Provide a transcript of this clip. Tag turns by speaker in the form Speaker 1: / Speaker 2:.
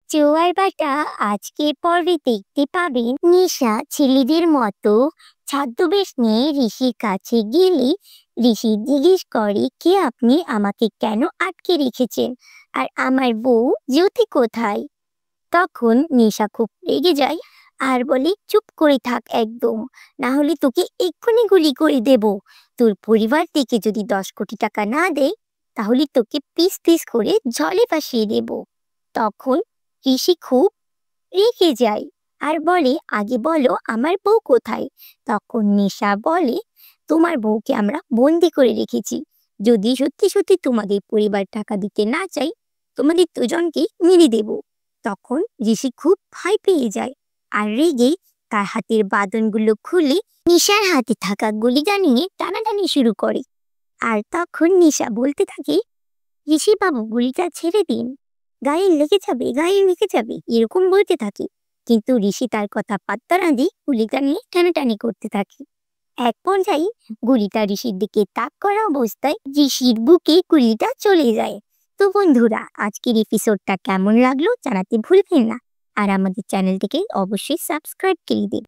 Speaker 1: জোয়ার ভাটা আজকের পর্বে দেখতে পাবেন নিশা ছেলেদের মতো ছদ্মবেশ নিয়ে ঋষির কাছে গেলে ঋষি জিজ্ঞেস করে কে আপনি আমাকে কেন আটকে রেখেছেন আর আমার বউ জ্যোতি কোথায়। তখন নিশা খুব রেগে যায় আর বলে চুপ করে থাক একদম, না হলে তোকে এক্ষুনি গুলি করে দেব। তোর পরিবার থেকে যদি 10 কোটি টাকা না দেয় তাহলে তোকে পিস পিস করে জলে ভাসিয়ে দেব। তখন ঋষি খুব রেগে যায় আর বলে আগে বলো আমার বউ কোথায়। তখন নিশা বলে তোমার বউকে আমরা বন্দি করে রেখেছি, যদি সত্যি সত্যি তোমাদের পরিবার টাকা দিতে না চাই তোমাদের দুজনকে মেরে দেব। তখন ঋষি খুব ভয় পেয়ে যায় আর রেগে তার হাতের বাঁধনগুলো খুলে নিশার হাতে থাকা গুলিটা নিয়ে টানাটানি শুরু করে। আর তখন নিশা বলতে থাকে ঋষি বাবু গুলিটা ছেড়ে দিন, গায়ে লেগে যাবে গায়ে লেগে যাবে এরকম বলতে থাকে। কিন্তু ঋষি তার কথা পাত্তা না দিয়ে গুলিটা নিয়ে টানাটানি করতে থাকে। এক পর্যায়ে গুলিটা ঋষির দিকে তাক করা অবস্থায় ঋষির বুকে গুলিটা চলে যায়। তো বন্ধুরা, আজকের এপিসোডটা কেমন লাগলো জানাতে ভুলবেন না আর আমাদের চ্যানেলটিকে অবশ্যই সাবস্ক্রাইব করে দিন।